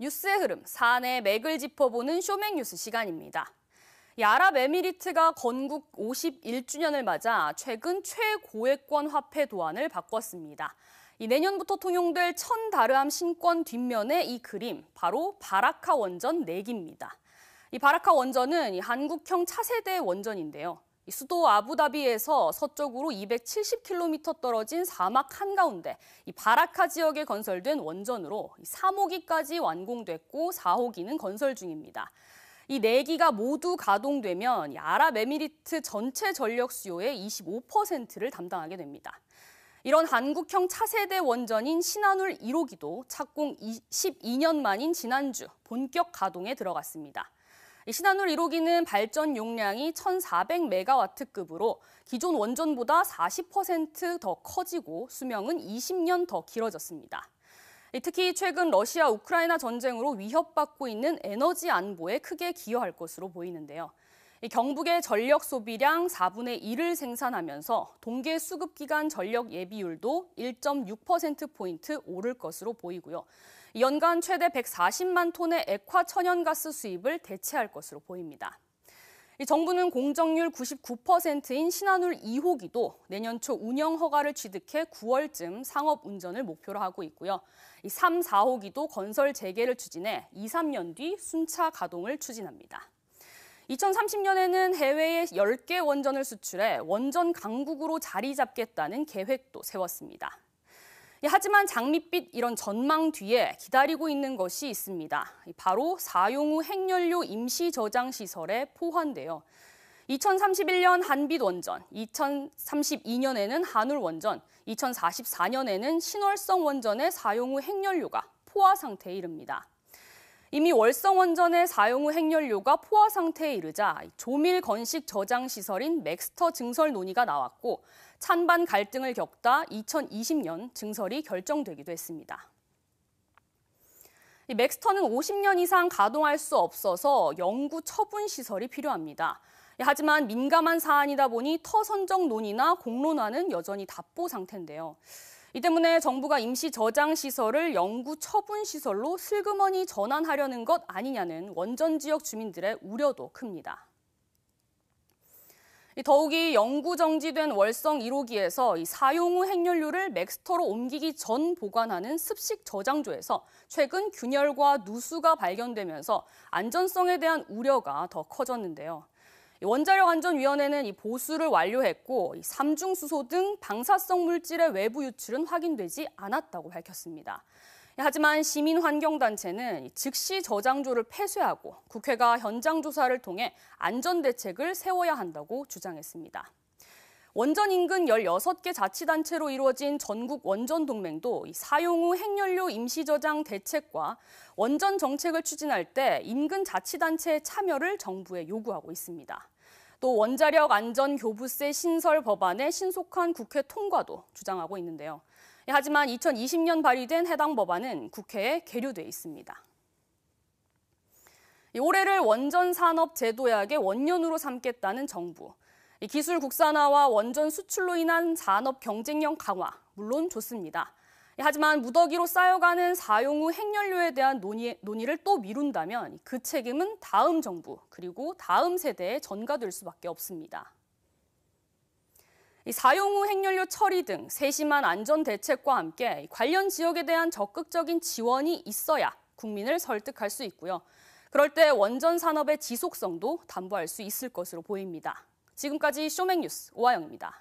뉴스의 흐름, 사안의 맥을 짚어보는 쇼맥뉴스 시간입니다. 아랍에미리트가 건국 51주년을 맞아 최근 최고액권 화폐 도안을 바꿨습니다. 내년부터 통용될 1000다르함 신권 뒷면의 이 그림, 바로 바라카 원전 4기입니다. 이 바라카 원전은 한국형 차세대 원전인데요. 수도 아부다비에서 서쪽으로 270km 떨어진 사막 한가운데 바라카 지역에 건설된 원전으로 3호기까지 완공됐고 4호기는 건설 중입니다. 이 4기가 모두 가동되면 아랍에미리트 전체 전력 수요의 25%를 담당하게 됩니다. 이런 한국형 차세대 원전인 신한울 1호기도 착공 12년 만인 지난주 본격 가동에 들어갔습니다. 신한울 1호기는 발전 용량이 1400메가와트급으로 기존 원전보다 40% 더 커지고 수명은 20년 더 길어졌습니다. 특히 최근 러시아 우크라이나 전쟁으로 위협받고 있는 에너지 안보에 크게 기여할 것으로 보이는데요. 경북의 전력 소비량 4분의 1을 생산하면서 동계 수급 기간 전력 예비율도 1.6%포인트 오를 것으로 보이고요. 연간 최대 140만 톤의 액화 천연가스 수입을 대체할 것으로 보입니다. 정부는 공정률 99%인 신한울 2호기도 내년 초 운영 허가를 취득해 9월쯤 상업 운전을 목표로 하고 있고요. 3, 4호기도 건설 재개를 추진해 2, 3년 뒤 순차 가동을 추진합니다. 2030년에는 해외에 10개 원전을 수출해 원전 강국으로 자리 잡겠다는 계획도 세웠습니다. 하지만 장밋빛 이런 전망 뒤에 기다리고 있는 것이 있습니다. 바로 사용 후 핵연료 임시 저장 시설의 포화인데요. 2031년 한빛 원전, 2032년에는 한울 원전, 2044년에는 신월성 원전의 사용 후 핵연료가 포화 상태에 이릅니다. 이미 월성 원전의 사용 후 핵연료가 포화 상태에 이르자 조밀 건식 저장 시설인 맥스터 증설 논의가 나왔고 찬반 갈등을 겪다 2020년 증설이 결정되기도 했습니다. 맥스터는 50년 이상 가동할 수 없어서 영구 처분 시설이 필요합니다. 하지만 민감한 사안이다 보니 터 선정 논의나 공론화는 여전히 답보 상태인데요. 이 때문에 정부가 임시 저장 시설을 영구 처분 시설로 슬그머니 전환하려는 것 아니냐는 원전 지역 주민들의 우려도 큽니다. 더욱이 영구 정지된 월성 1호기에서 사용 후 핵연료를 맥스터로 옮기기 전 보관하는 습식 저장소에서 최근 균열과 누수가 발견되면서 안전성에 대한 우려가 더 커졌는데요. 원자력안전위원회는 보수를 완료했고 삼중수소 등 방사성 물질의 외부 유출은 확인되지 않았다고 밝혔습니다. 하지만 시민환경단체는 즉시 저장소를 폐쇄하고 국회가 현장 조사를 통해 안전대책을 세워야 한다고 주장했습니다. 원전 인근 16개 자치단체로 이루어진 전국 원전동맹도 사용 후 핵연료 임시저장 대책과 원전 정책을 추진할 때 인근 자치단체의 참여를 정부에 요구하고 있습니다. 또 원자력 안전교부세 신설 법안의 신속한 국회 통과도 주장하고 있는데요. 하지만 2020년 발의된 해당 법안은 국회에 계류돼 있습니다. 올해를 원전산업 제도약의 원년으로 삼겠다는 정부. 기술 국산화와 원전 수출로 인한 산업 경쟁력 강화, 물론 좋습니다. 하지만 무더기로 쌓여가는 사용 후 핵연료에 대한 논의를 또 미룬다면 그 책임은 다음 정부 그리고 다음 세대에 전가될 수밖에 없습니다. 사용 후 핵연료 처리 등 세심한 안전 대책과 함께 관련 지역에 대한 적극적인 지원이 있어야 국민을 설득할 수 있고요. 그럴 때 원전 산업의 지속성도 담보할 수 있을 것으로 보입니다. 지금까지 쇼맥뉴스 오하영입니다.